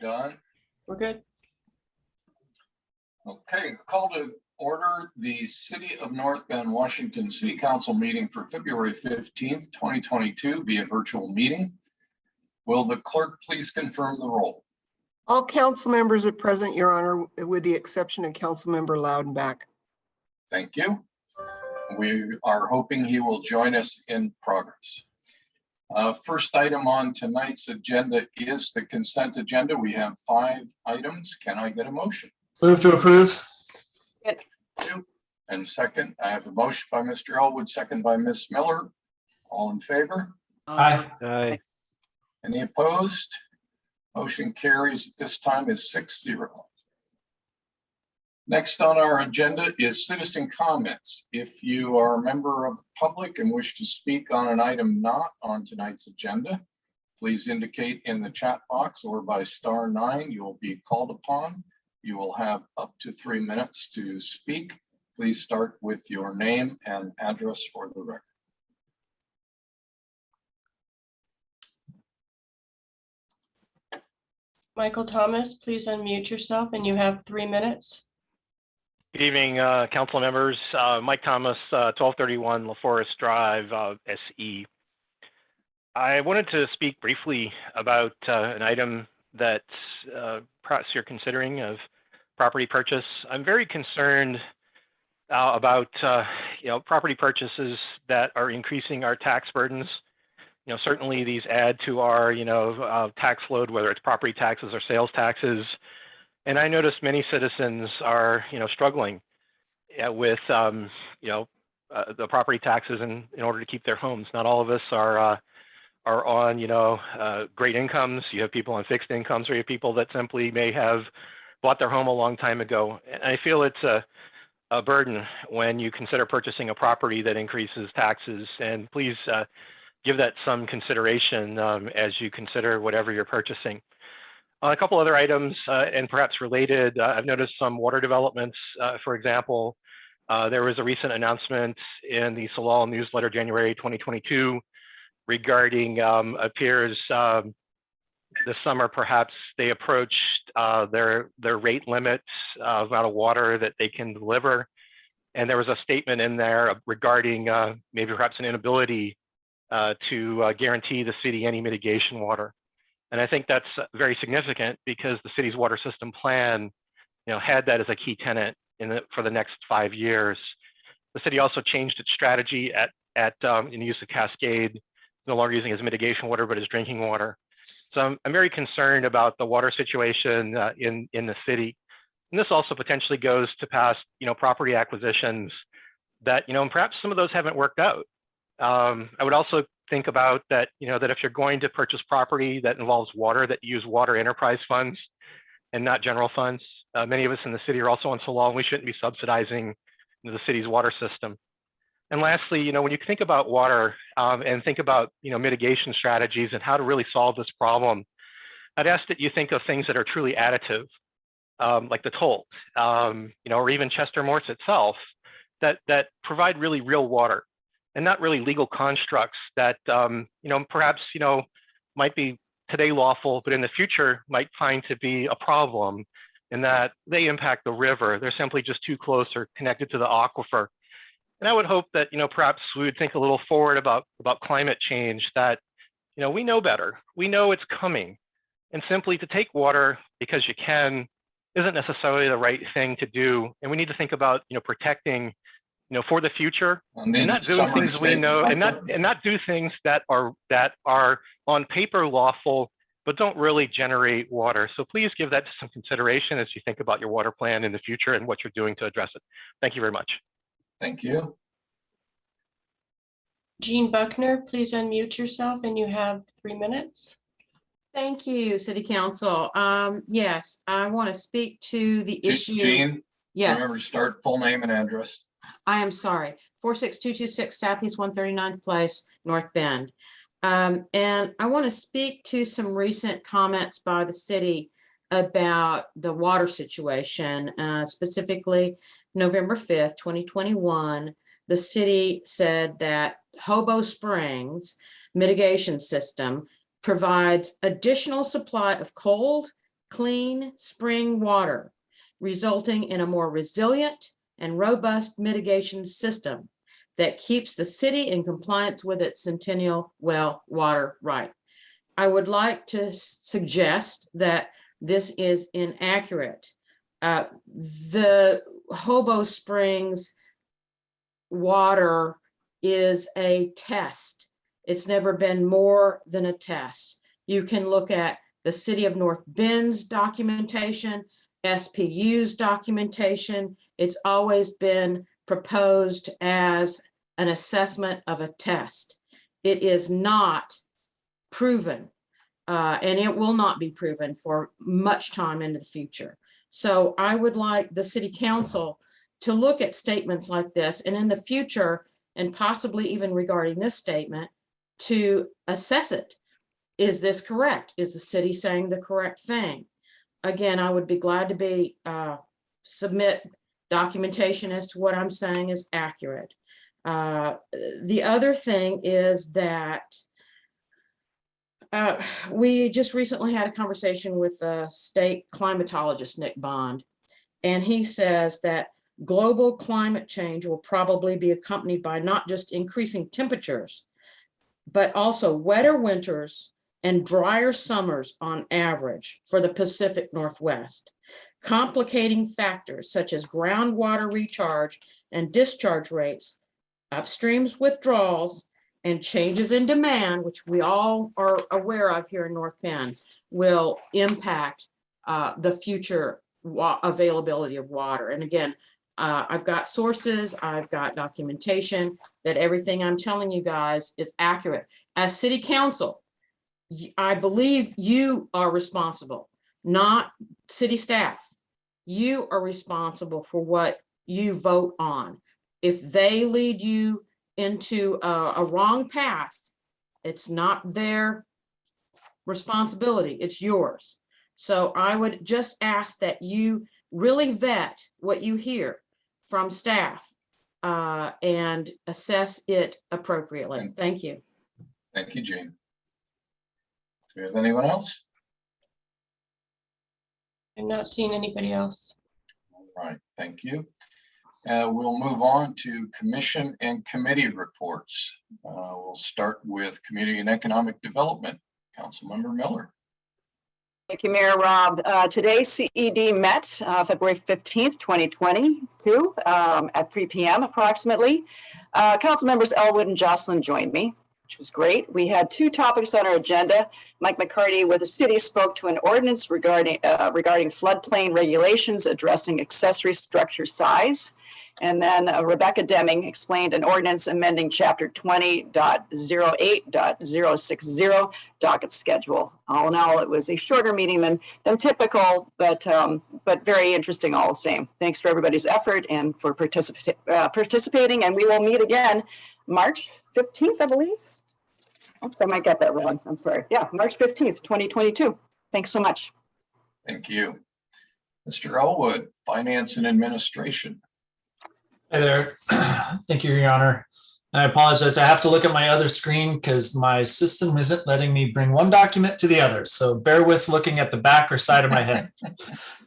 Done. We're good. Okay, call to order the City of North Bend, Washington City Council meeting for February 15th, 2022 via virtual meeting. Will the clerk please confirm the roll? All council members are present, Your Honor, with the exception of Councilmember Loudenbach. Thank you. We are hoping he will join us in progress. First item on tonight's agenda is the consent agenda. We have 5 items. Can I get a motion? Move to approve. And second, I have a motion by Mr. Elwood, second by Ms. Miller. All in favor? Aye. Aye. Any opposed? Motion carries at this time is 6-0. Next on our agenda is citizen comments. If you are a member of the public and wish to speak on an item not on tonight's agenda, please indicate in the chat box or by *9. You will be called upon. You will have up to 3 minutes to speak. Please start with your name and address for the record. Michael Thomas, please unmute yourself and you have 3 minutes. Good evening, council members. Mike Thomas, 1231 LaForest Drive, SE. I wanted to speak briefly about an item that perhaps you're considering of property purchase. I'm very concerned about property purchases that are increasing our tax burdens. Certainly these add to our tax load, whether it's property taxes or sales taxes. And I notice many citizens are struggling with the property taxes in order to keep their homes. Not all of us are on great incomes. You have people on fixed incomes, or you have people that simply may have bought their home a long time ago. And I feel it's a burden when you consider purchasing a property that increases taxes. And please give that some consideration as you consider whatever you're purchasing. A couple other items, and perhaps related, I've noticed some water developments. For example, there was a recent announcement in the Salal newsletter, January 2022, regarding appears this summer, perhaps they approached their rate limit amount of water that they can deliver. And there was a statement in there regarding maybe perhaps an inability to guarantee the city any mitigation water. And I think that's very significant because the city's water system plan, had that as a key tenet for the next 5 years. The city also changed its strategy in the use of Cascade, no longer using as mitigation water, but as drinking water. So I'm very concerned about the water situation in the city. And this also potentially goes to past, property acquisitions that, perhaps some of those haven't worked out. I would also think about that, that if you're going to purchase property that involves water, that you use water enterprise funds and not general funds. Many of us in the city are also on Salal, and we shouldn't be subsidizing the city's water system. And lastly, when you think about water and think about, mitigation strategies and how to really solve this problem, I'd ask that you think of things that are truly additive, like the toll, or even Chester Morse itself, that provide really real water. And not really legal constructs that, perhaps, might be today lawful, but in the future might find to be a problem in that they impact the river. They're simply just too close or connected to the aquifer. And I would hope that, perhaps we would think a little forward about climate change, that, we know better. We know it's coming. And simply to take water because you can isn't necessarily the right thing to do. And we need to think about, protecting for the future, and not doing things we know, and not do things that are on paper lawful, but don't really generate water. So please give that some consideration as you think about your water plan in the future and what you're doing to address it. Thank you very much. Thank you. Jean Buckner, please unmute yourself and you have 3 minutes. Thank you, City Council. Yes, I want to speak to the issue. Jean, Yes, remember to start full name and address. I am sorry. 46226 Southeast 139th Place, North Bend. And I want to speak to some recent comments by the city about the water situation. Specifically, November 5th, 2021, the city said that Hobo Springs mitigation system provides additional supply of cold clean spring water, resulting in a more resilient and robust mitigation system that keeps the city in compliance with its Centennial Well water right. I would like to suggest that this is inaccurate. The Hobo Springs water is a test. It's never been more than a test. You can look at the City of North Bend's documentation, SPU's documentation. It's always been proposed as an assessment of a test. It is not proven, and it will not be proven for much time into the future. So I would like the city council to look at statements like this, and in the future, and possibly even regarding this statement, to assess it. Is this correct? Is the city saying the correct thing? Again, I would be glad to submit documentation as to what I'm saying is accurate. The other thing is that we just recently had a conversation with the state climatologist, Nick Bond, and he says that global climate change will probably be accompanied by not just increasing temperatures, but also wetter winters and drier summers on average for the Pacific Northwest. Complicating factors such as groundwater recharge and discharge rates, upstream's withdrawals, and changes in demand, which we all are aware of here in North Penn, will impact the future availability of water. And again, I've got sources, I've got documentation that everything I'm telling you guys is accurate. As city council, I believe you are responsible, not city staff. You are responsible for what you vote on. If they lead you into a wrong path, it's not their responsibility, it's yours. So I would just ask that you really vet what you hear from staff and assess it appropriately. Thank you. Thank you, Jane. Do we have anyone else? I'm not seeing anybody else. All right, thank you. We'll move on to commission and committee reports. We'll start with Community and Economic Development. Councilmember Miller. Thank you, Mayor Rob. Today, CED met February 15th, 2022 at 3 p.m. approximately. Council members Elwood and Jocelyn joined me, which was great. We had two topics on our agenda. Mike McCarty with the city spoke to an ordinance regarding floodplain regulations addressing accessory structure size. And then Rebecca Deming explained an ordinance amending chapter 20.08.060 docket schedule. All in all, it was a shorter meeting than typical, but very interesting all the same. Thanks for everybody's effort and for participating. And we will meet again March 15th, I believe. Oops, I might get that wrong. I'm sorry. Yeah, March 15th, 2022. Thanks so much. Thank you. Mr. Elwood, Finance and Administration. Hi there. Thank you, Your Honor. And I apologize. I have to look at my other screen because my system isn't letting me bring one document to the other. So bear with looking at the back or side of my head.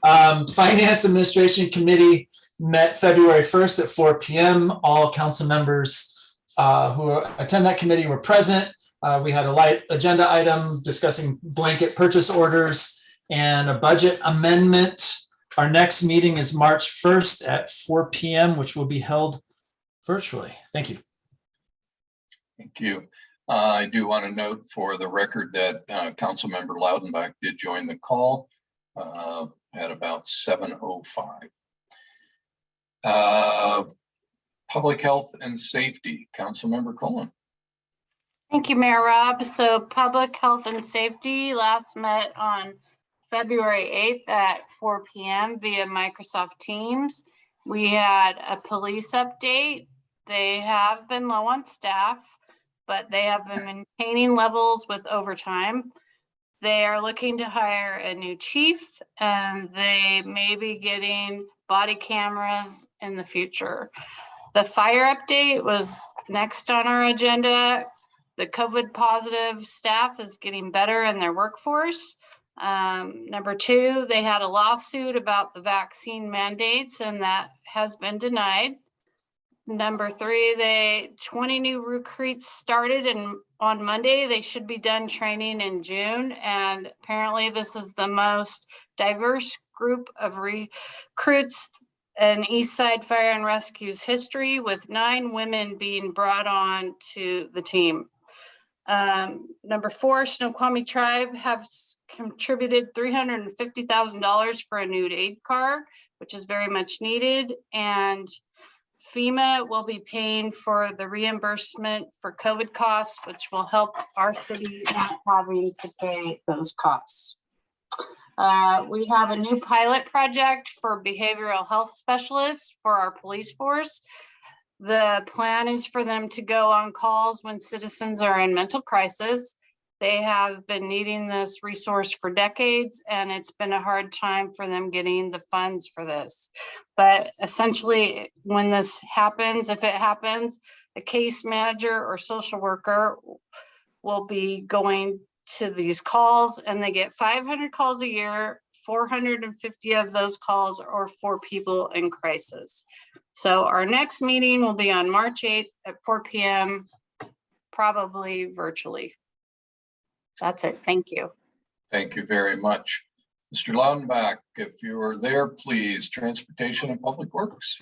Finance Administration Committee met February 1st at 4 p.m. All council members who attend that committee were present. We had a light agenda item discussing blanket purchase orders and a budget amendment. Our next meeting is March 1st at 4 p.m., which will be held virtually. Thank you. Thank you. I do want to note for the record that Councilmember Loudenbach did join the call at about 7:05. Public Health and Safety, Councilmember Cullen. Thank you, Mayor Rob. So Public Health and Safety last met on February 8th at 4 p.m. via Microsoft Teams. We had a police update. They have been low on staff, but they have been maintaining levels with overtime. They are looking to hire a new chief, and they may be getting body cameras in the future. The fire update was next on our agenda. The COVID positive staff is getting better in their workforce. Number two, they had a lawsuit about the vaccine mandates, and that has been denied. Number three, 20 new recruits started, and on Monday, they should be done training in June. And apparently this is the most diverse group of recruits in Eastside Fire and Rescue's history, with 9 women being brought on to the team. Number four, Snoqualmie Tribe have contributed $350,000 for a new aid car, which is very much needed. And FEMA will be paying for the reimbursement for COVID costs, which will help our city not having to pay those costs. We have a new pilot project for behavioral health specialists for our police force. The plan is for them to go on calls when citizens are in mental crisis. They have been needing this resource for decades, and it's been a hard time for them getting the funds for this. But essentially, when this happens, if it happens, a case manager or social worker will be going to these calls, and they get 500 calls a year. 450 of those calls are for people in crisis. So our next meeting will be on March 8th at 4 p.m., probably virtually. That's it. Thank you. Thank you very much. Mr. Laudenbach, if you are there, please, Transportation and Public Works.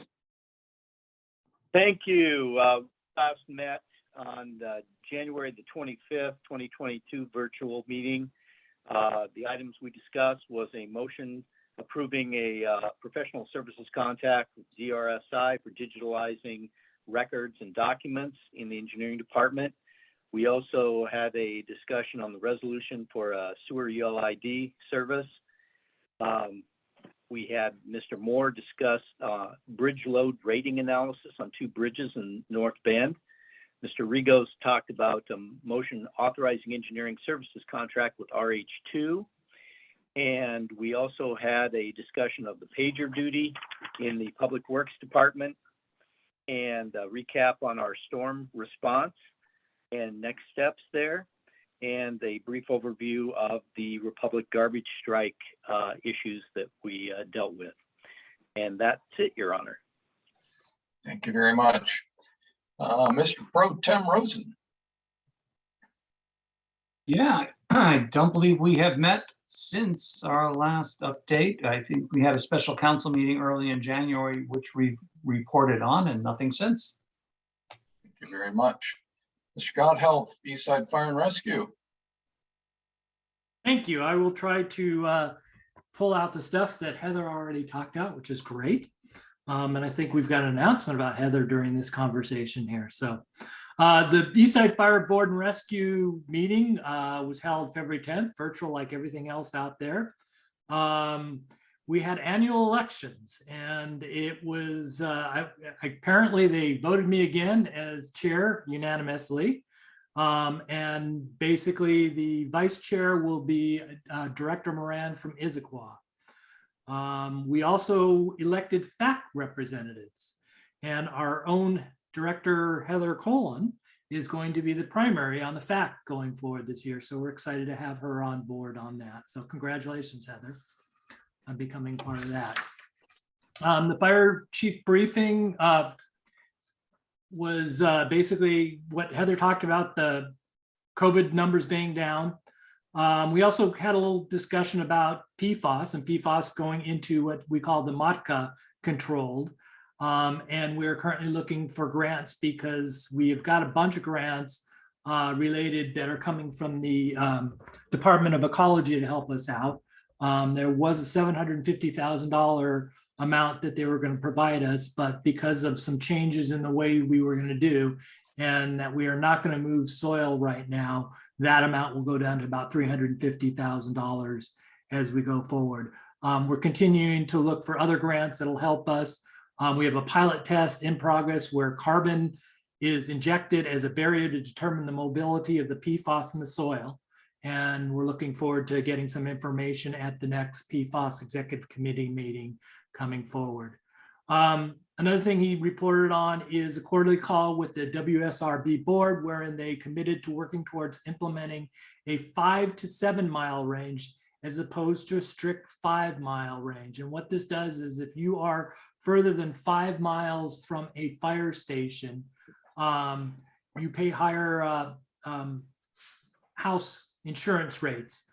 Thank you. Last met on January the 25th, 2022 virtual meeting. The items we discussed was a motion approving a professional services contract with DRSI for digitalizing records and documents in the engineering department. We also had a discussion on the resolution for a sewer ULID service. We had Mr. Moore discuss bridge load rating analysis on 2 bridges in North Bend. Mr. Rigos talked about a motion authorizing engineering services contract with RH2. And we also had a discussion of the pager duty in the Public Works Department, and a recap on our storm response and next steps there, and a brief overview of the Republic garbage strike issues that we dealt with. And that's it, Your Honor. Thank you very much. Mr. Pro Tem Rosen. Yeah, I don't believe we have met since our last update. I think we had a special council meeting early in January, which we reported on, and nothing since. Thank you very much. Mr. Godhelp, Eastside Fire and Rescue. Thank you. I will try to pull out the stuff that Heather already talked about, which is great. And I think we've got an announcement about Heather during this conversation here. So the Eastside Fire Board and Rescue meeting was held February 10th, virtual like everything else out there. We had annual elections, and it was, apparently they voted me again as chair unanimously. And basically the vice chair will be Director Moran from Issaquah. We also elected FAC representatives, and our own Director Heather Colon is going to be the primary on the FAC going forward this year. So we're excited to have her on board on that. So congratulations, Heather, on becoming part of that. The fire chief briefing was basically what Heather talked about, the COVID numbers being down. We also had a little discussion about PFAS and PFAS going into what we call the MOTCA controlled. And we're currently looking for grants because we've got a bunch of grants related that are coming from the Department of Ecology to help us out. There was a $750,000 amount that they were going to provide us, but because of some changes in the way we were going to do, and that we are not going to move soil right now, that amount will go down to about $350,000 as we go forward. We're continuing to look for other grants that'll help us. We have a pilot test in progress where carbon is injected as a barrier to determine the mobility of the PFAS in the soil. And we're looking forward to getting some information at the next PFAS Executive Committee meeting coming forward. Another thing he reported on is a quarterly call with the WSRB board, wherein they committed to working towards implementing a 5 to 7 mile range as opposed to a strict 5-mile range. And what this does is if you are further than 5 miles from a fire station, you pay higher house insurance rates.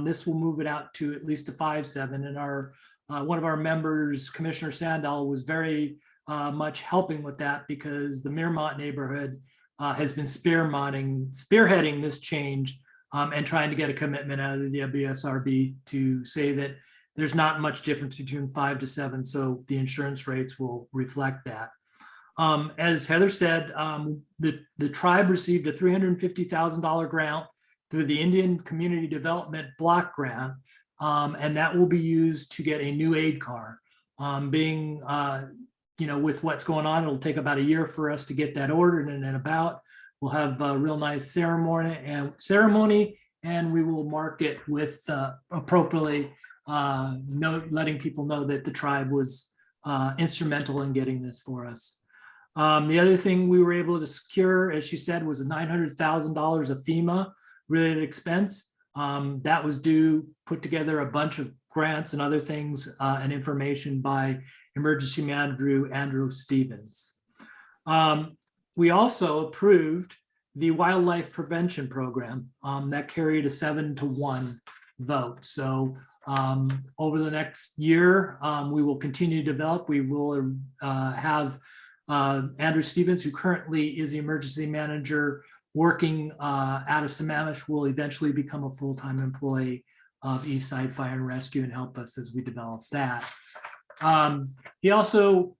This will move it out to at least a 5.7. And our one of our members, Commissioner Sandell, was very much helping with that because the Miramont neighborhood has been spearheading this change and trying to get a commitment out of the WSRB to say that there's not much difference between 5 to 7, so the insurance rates will reflect that. As Heather said, the tribe received a $350,000 grant through the Indian Community Development Block Grant, and that will be used to get a new aid car. With what's going on, it'll take about a year for us to get that ordered, and then we'll have a real nice ceremony, and we will mark it with appropriately letting people know that the tribe was instrumental in getting this for us. The other thing we were able to secure, as she said, was a $900,000 of FEMA related expense. That was put together a bunch of grants and other things and information by Emergency Manager Andrew Stevens. We also approved the Wildlife Prevention Program that carried a 7-to-1 vote. So over the next year, we will continue to develop. We will have Andrew Stevens, who currently is the emergency manager working out of Sammamish, will eventually become a full-time employee of Eastside Fire and Rescue and help us as we develop that. He also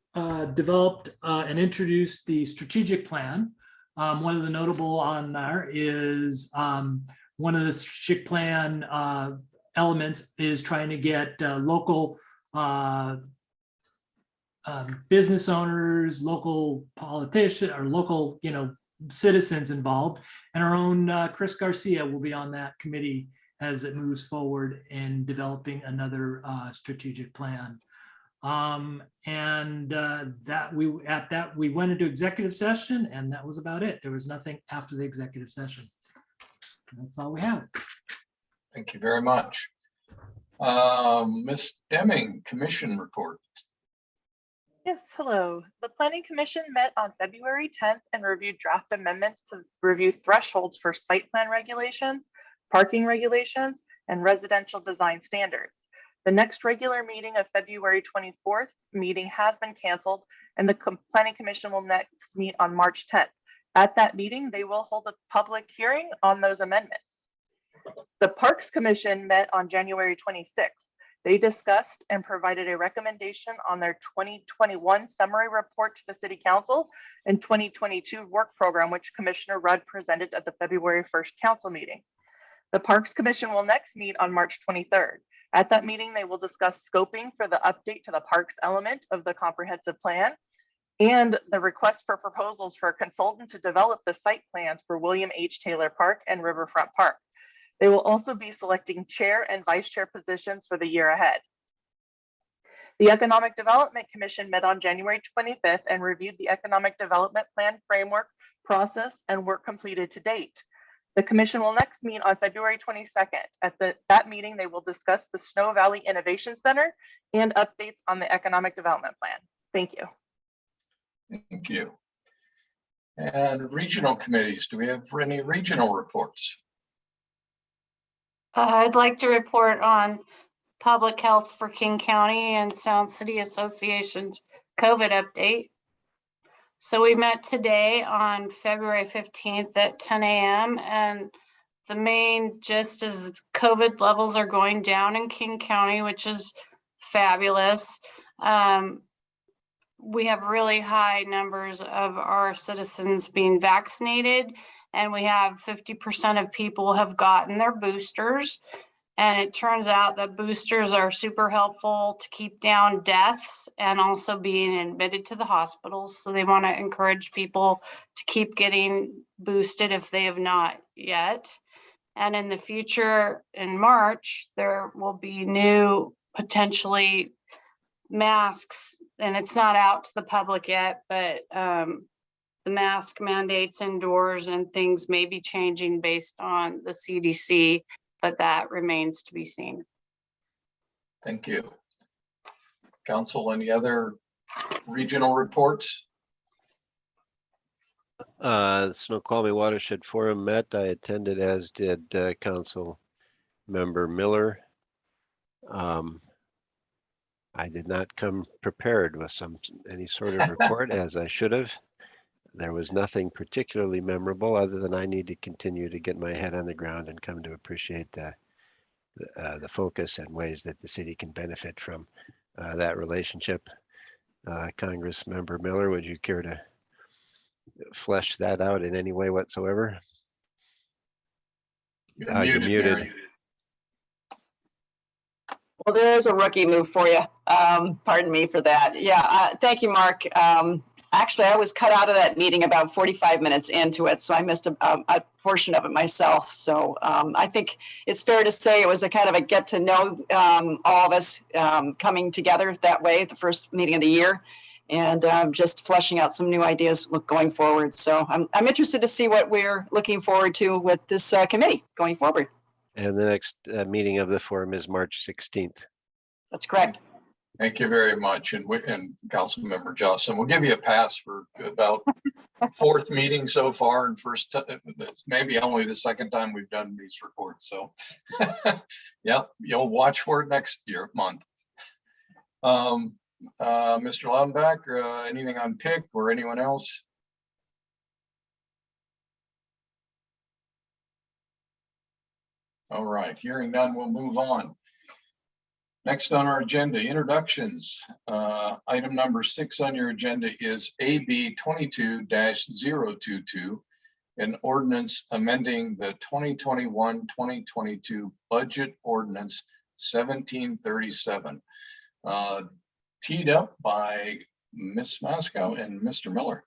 developed and introduced the strategic plan. One of the notable on there is one of the strategic plan elements is trying to get local business owners, local politicians, or local citizens involved. And our own Chris Garcia will be on that committee as it moves forward in developing another strategic plan. We went into executive session, and that was about it. There was nothing after the executive session. That's all we have. Thank you very much. Ms. Deming, commission report. Yes, hello. The Planning Commission met on February 10th and reviewed draft amendments to review thresholds for site plan regulations, parking regulations, and residential design standards. The next regular meeting of February 24th meeting has been canceled, and the Planning Commission will next meet on March 10th. At that meeting, they will hold a public hearing on those amendments. The Parks Commission met on January 26th. They discussed and provided a recommendation on their 2021 summary report to the City Council and 2022 work program, which Commissioner Rudd presented at the February 1st Council meeting. The Parks Commission will next meet on March 23rd. At that meeting, they will discuss scoping for the update to the parks element of the comprehensive plan and the request for proposals for a consultant to develop the site plans for William H. Taylor Park and Riverfront Park. They will also be selecting chair and vice chair positions for the year ahead. The Economic Development Commission met on January 25th and reviewed the Economic Development Plan framework, process, and work completed to date. The commission will next meet on February 22nd. At that meeting, they will discuss the Snow Valley Innovation Center and updates on the Economic Development Plan. Thank you. Thank you. And regional committees, do we have any regional reports? I'd like to report on public health for King County and Sound City Association's COVID update. So we met today on February 15th at 10 a.m. and the main gist is COVID levels are going down in King County, which is fabulous. We have really high numbers of our citizens being vaccinated, and we have 50% of people have gotten their boosters. And it turns out that boosters are super helpful to keep down deaths and also being admitted to the hospitals. So they want to encourage people to keep getting boosted if they have not yet. And in the future, in March, there will be new potentially masks, and it's not out to the public yet, but the mask mandates indoors and things may be changing based on the CDC but that remains to be seen. Thank you. Council, any other regional reports? Snoqualmie Watershed Forum met. I attended, as did Council Member Miller. I did not come prepared with any sort of report as I should have. There was nothing particularly memorable other than I need to continue to get my head on the ground and come to appreciate the focus and ways that the city can benefit from that relationship. Congress Member Miller, would you care to flesh that out in any way whatsoever? You're muted. Mary. Well, there's a rookie move for you. Pardon me for that. Yeah, thank you, Mark. Actually, I was cut out of that meeting about 45 minutes into it, so I missed a portion of it myself. So I think it's fair to say it was a kind of a get to know all of us coming together that way, the first meeting of the year, and just fleshing out some new ideas going forward. So I'm interested to see what we're looking forward to with this committee going forward. And the next meeting of the forum is March 16th. That's correct. Thank you very much. And Councilmember Jocelyn, we'll give you a pass for about fourth meeting so far, and first, it's maybe only the second time we've done these reports. So yeah, you'll watch for it next month. Mr. Laudenbach, anything on PIC or anyone else? All right, hearing none, we'll move on. Next on our agenda, introductions. Item number 6 on your agenda is AB 22-022, an ordinance amending the 2021-2022 budget ordinance 1737. Teed up by Ms. Masco and Mr. Miller.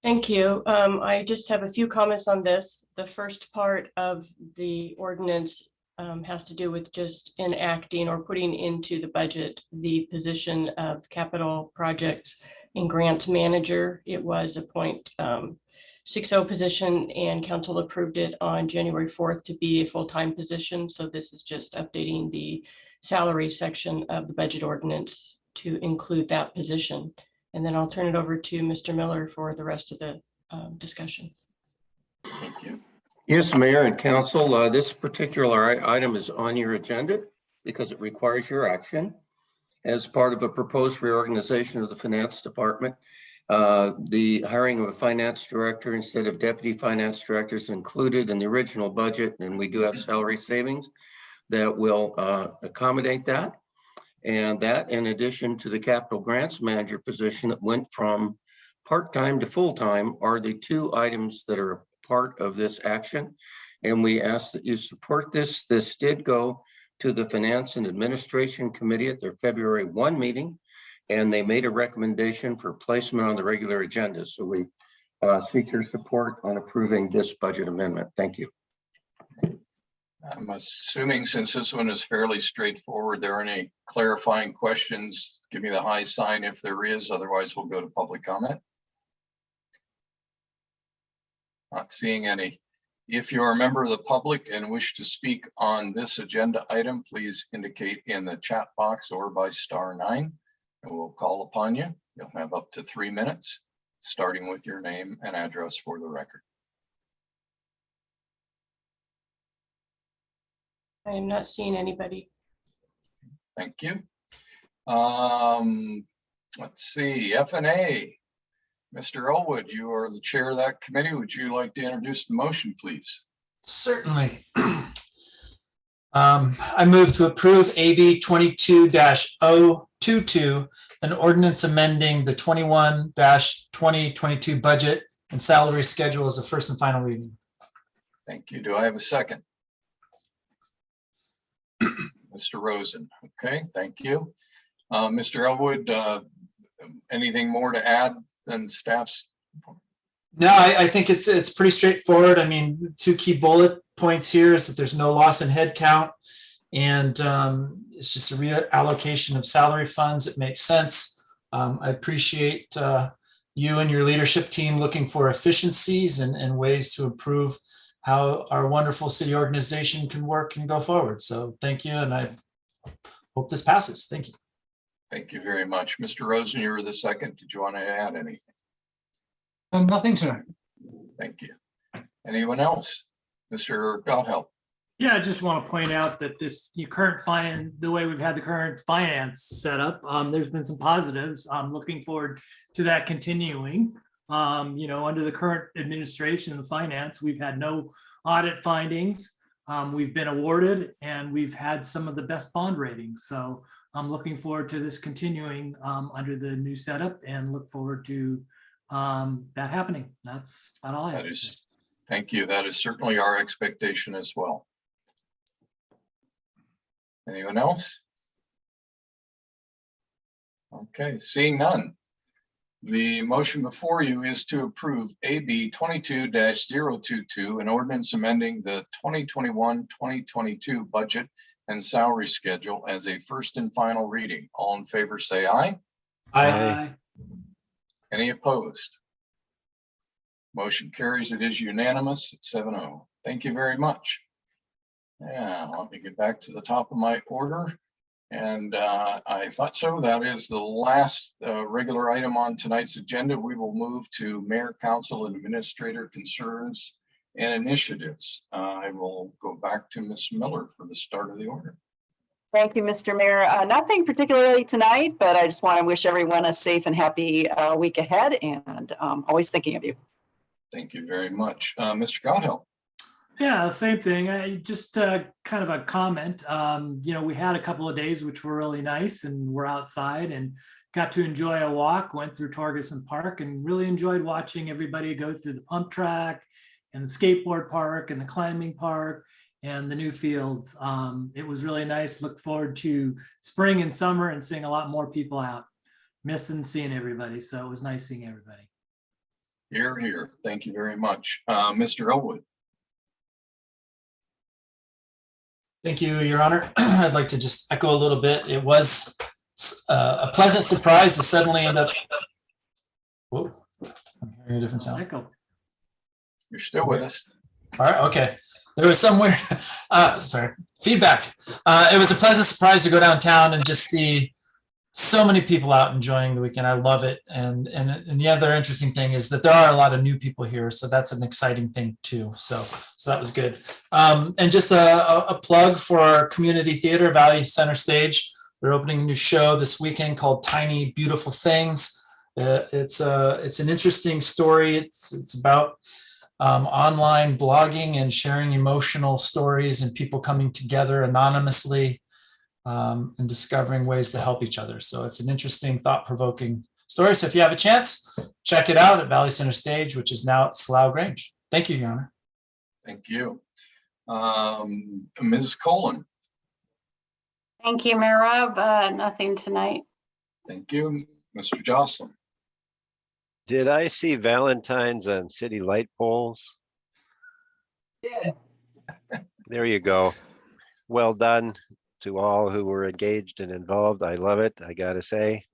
Thank you. I just have a few comments on this. The first part of the ordinance has to do with just enacting or putting into the budget the position of capital project and grants manager. It was a .60 position, and council approved it on January 4th to be a full-time position. So this is just updating the salary section of the budget ordinance to include that position. And then I'll turn it over to Mr. Miller for the rest of the discussion. Thank you. Yes, Mayor and Council, this particular item is on your agenda because it requires your action as part of a proposed reorganization of the Finance Department. The hiring of a finance director instead of deputy finance directors included in the original budget, and we do have salary savings that will accommodate that. And that, in addition to the capital grants manager position that went from part-time to full-time, are the two items that are part of this action. And we ask that you support this. This did go to the Finance and Administration Committee at their February 1 meeting, and they made a recommendation for placement on the regular agenda. So we seek your support on approving this budget amendment. Thank you. I'm assuming since this one is fairly straightforward, there are any clarifying questions? Give me the high sign if there is, otherwise we'll go to public comment. Not seeing any. If you're a member of the public and wish to speak on this agenda item, please indicate in the chat box or by *9, and we'll call upon you. You'll have up to 3 minutes, starting with your name and address for the record. I am not seeing anybody. Thank you. Let's see, F&A. Mr. Elwood, you are the chair of that committee. Would you like to introduce the motion, please? Certainly. I move to approve AB 22-022, an ordinance amending the 21-2022 budget and salary schedule as a first and final reading. Thank you. Do I have a second? Mr. Rosen. Okay, thank you. Mr. Elwood, anything more to add than staff's? No, I think it's pretty straightforward. I mean, two key bullet points here is that there's no loss in headcount, and it's just a reallocation of salary funds. It makes sense. I appreciate you and your leadership team looking for efficiencies and ways to improve how our wonderful city organization can work and go forward. So thank you, and I hope this passes. Thank you. Thank you very much. Mr. Rosen, you were the second. Did you want to add anything? Nothing tonight. Thank you. Anyone else? Mr. Godhelp? Yeah, I just want to point out that the way we've had the current finance set up, there's been some positives. I'm looking forward to that continuing. Under the current administration of finance, we've had no audit findings. We've been awarded and we've had some of the best bond ratings. So I'm looking forward to this continuing under the new setup and look forward to that happening. That's about all I have to say. Thank you. That is certainly our expectation as well. Anyone else? Okay, seeing none. The motion before you is to approve AB 22-022, an ordinance amending the 2021-2022 budget and salary schedule as a first and final reading. All in favor, say aye. Aye. Any opposed? Motion carries. It is unanimous at 7-0. Thank you very much. Yeah, let me get back to the top of my order. And I thought so. That is the last regular item on tonight's agenda. We will move to Mayor, Council, and Administrator concerns and initiatives. I will go back to Ms. Miller for the start of the order. Thank you, Mr. Mayor. Nothing particularly tonight, but I just want to wish everyone a safe and happy week ahead, and always thinking of you. Thank you very much. Mr. Godhelp. Yeah, same thing. I just kind of a comment. We had a couple of days which were really nice, and we're outside and got to enjoy a walk, went through Torgerson Park, and really enjoyed watching everybody go through the pump track and the skateboard park and the climbing park and the new fields. It was really nice. Look forward to spring and summer and seeing a lot more people out. Missing seeing everybody. So it was nice seeing everybody. Here, here. Thank you very much. Mr. Elwood. Thank you, Your Honor. I'd like to just echo a little bit. It was a pleasant surprise to suddenly end up. Whoa, I'm hearing a different sound. Echo. You're still with us. All right, okay. There was some weird, feedback. It was a pleasant surprise to go downtown and just see so many people out enjoying the weekend. I love it. And the other interesting thing is that there are a lot of new people here. So that's an exciting thing too. So that was good. And just a plug for our community theater, Valley Center Stage. They're opening a new show this weekend called Tiny Beautiful Things. It's an interesting story. It's about online blogging and sharing emotional stories and people coming together anonymously and discovering ways to help each other. So it's an interesting, thought-provoking story. So if you have a chance, check it out at Valley Center Stage, which is now at Slough Grange. Thank you, Your Honor. Thank you. Ms. Colon. Thank you, Mayor Rob. Nothing tonight. Thank you. Mr. Jocelyn. Did I see Valentine's on city light poles? Yeah. There you go. Well done to all who were engaged and involved. I love it. I gotta say,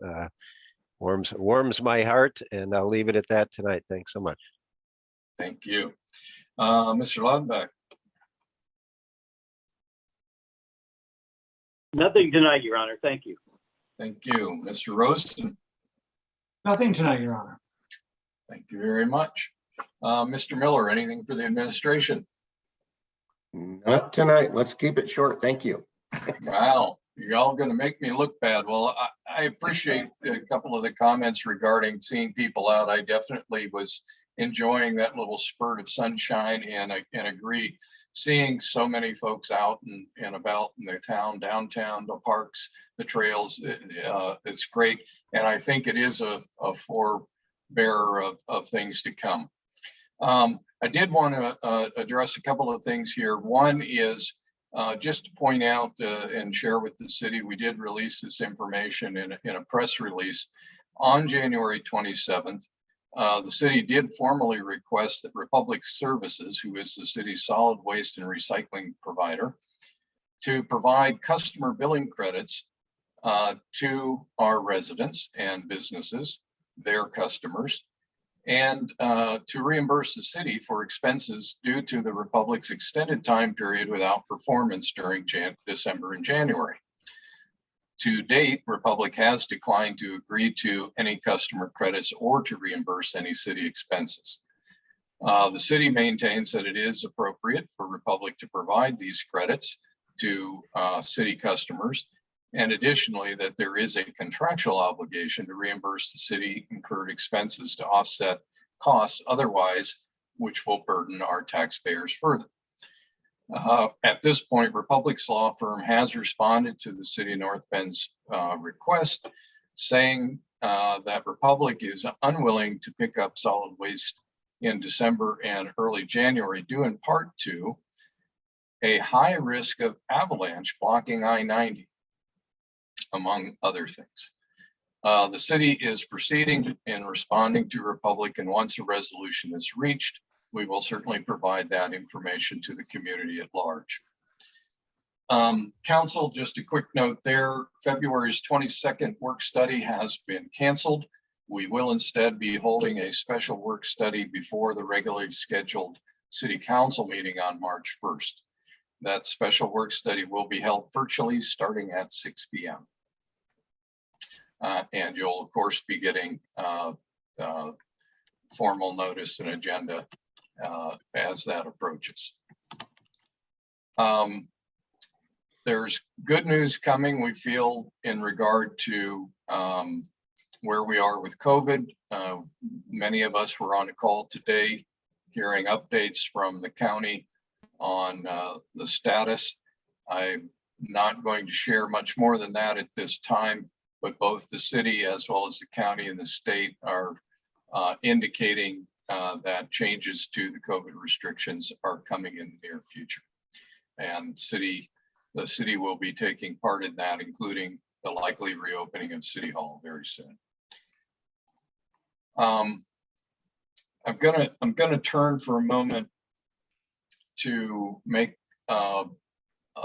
warms my heart, and I'll leave it at that tonight. Thanks so much. Thank you. Mr. Laudenbach. Nothing tonight, Your Honor. Thank you. Thank you. Mr. Rosen. Nothing tonight, Your Honor. Thank you very much. Mr. Miller, anything for the administration? Not tonight. Let's keep it short. Thank you. Wow, you're all going to make me look bad. Well, I appreciate a couple of the comments regarding seeing people out. I definitely was enjoying that little spurt of sunshine, and I can agree. Seeing so many folks out and about in the town, downtown, the parks, the trails, it's great. And I think it is a forebearer of things to come. I did want to address a couple of things here. One is just to point out and share with the city, we did release this information in a press release on January 27th. The city did formally request that Republic Services, who is the city's solid waste and recycling provider, to provide customer billing credits to our residents and businesses their customers, and to reimburse the city for expenses due to the Republic's extended time period without performance during December and January. To date, Republic has declined to agree to any customer credits or to reimburse any city expenses. The city maintains that it is appropriate for Republic to provide these credits to city customers, and additionally that there is a contractual obligation to reimburse the city incurred expenses to offset costs otherwise, which will burden our taxpayers further. At this point, Republic's law firm has responded to the city of North Bend's request, saying that Republic is unwilling to pick up solid waste in December and early January, due in part to a high risk of avalanche blocking I-90, among other things. The city is proceeding in responding to Republic, and once a resolution is reached, we will certainly provide that information to the community at large. Council, just a quick note there, February's 22nd work study has been canceled. We will instead be holding a special work study before the regularly scheduled city council meeting on March 1st. That special work study will be held virtually starting at 6 p.m. And you'll of course be getting formal notice and agenda as that approaches. There's good news coming, we feel, in regard to where we are with COVID. Many of us were on a call today hearing updates from the county on the status. I'm not going to share much more than that at this time, but both the city as well as the county and the state are indicating that changes to the COVID restrictions are coming in the near future. And the city will be taking part in that, including the likely reopening of City Hall very soon. I'm gonna turn for a moment to make a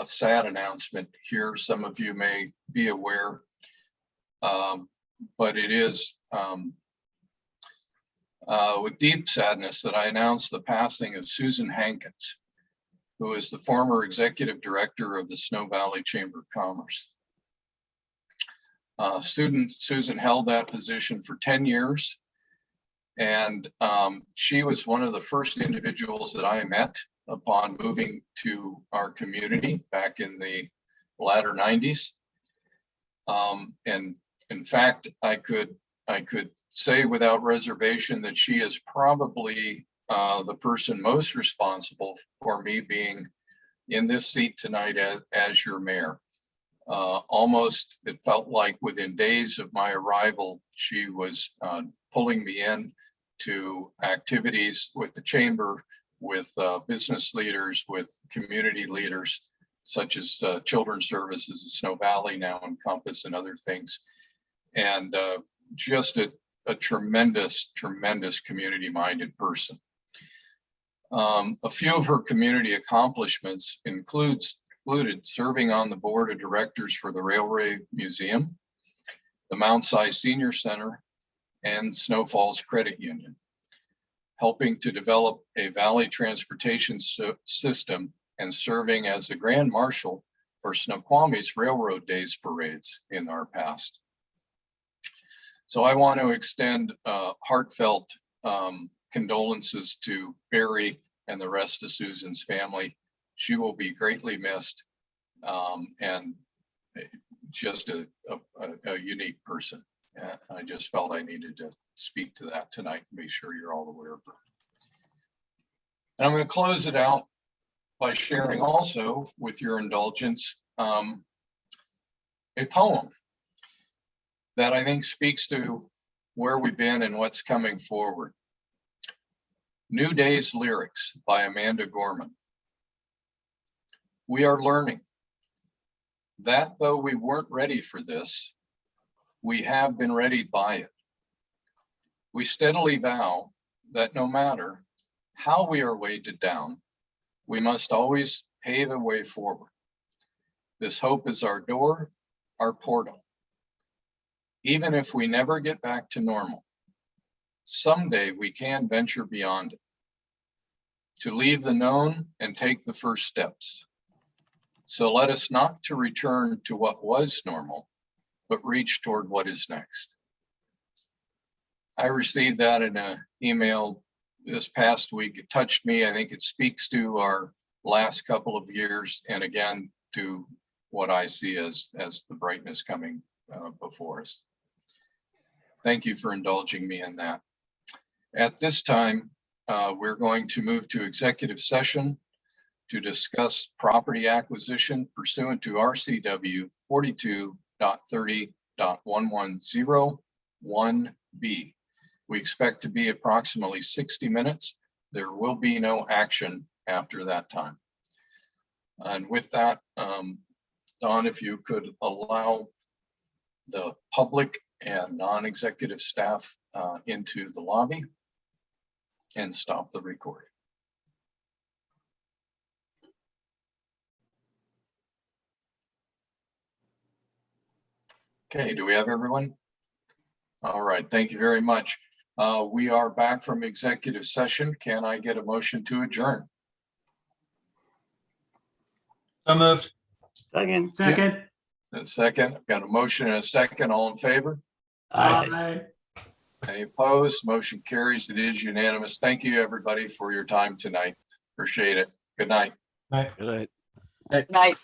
sad announcement here. Some of you may be aware, but it is with deep sadness that I announce the passing of Susan Hankins, who is the former executive director of the Snow Valley Chamber of Commerce. Susan held that position for 10 years. And she was one of the first individuals that I met upon moving to our community back in the latter 90s. And in fact, I could say without reservation that she is probably the person most responsible for me being in this seat tonight as your mayor. Almost, it felt like within days of my arrival, she was pulling me in to activities with the chamber, with business leaders, with community leaders, such as Children's Services of Snow Valley, now Encompass, and other things. And just a tremendous community-minded person. A few of her community accomplishments included serving on the board of directors for the Railway Museum, the Mount Si Senior Center, and Snow Falls Credit Union, helping to develop a valley transportation system and serving as the Grand Marshal for Snoqualmie's Railroad Days parades in our past. So I want to extend heartfelt condolences to Barry and the rest of Susan's family. She will be greatly missed, and just a unique person. I just felt I needed to speak to that tonight and make sure you're all aware of her. And I'm going to close it out by sharing also, with your indulgence, a poem that I think speaks to where we've been and what's coming forward. New Day's Lyrics by Amanda Gorman. We are learning that though we weren't ready for this, we have been readied by it. We steadily vow that no matter how we are weighted down, we must always pave a way forward. This hope is our door, our portal. Even if we never get back to normal, someday we can venture beyond it, to leave the known and take the first steps. So let us not to return to what was normal, but reach toward what is next. I received that in an email this past week. It touched me. I think it speaks to our last couple of years, and again, to what I see as the brightness coming before us. Thank you for indulging me in that. At this time, we're going to move to executive session to discuss property acquisition pursuant to RCW 42.30.110(1)B. We expect to be approximately 60 minutes. There will be no action after that time. And with that, Don, if you could allow the public and non-executive staff into the lobby and stop the recording. Okay, do we have everyone? All right, thank you very much. We are back from executive session. Can I get a motion to adjourn? So moved. Second. A second, I've got a motion and a second. All in favor? Aye. Any opposed? Motion carries. It is unanimous. Thank you, everybody, for your time tonight. Appreciate it. Good night. Aye. Good night. Night.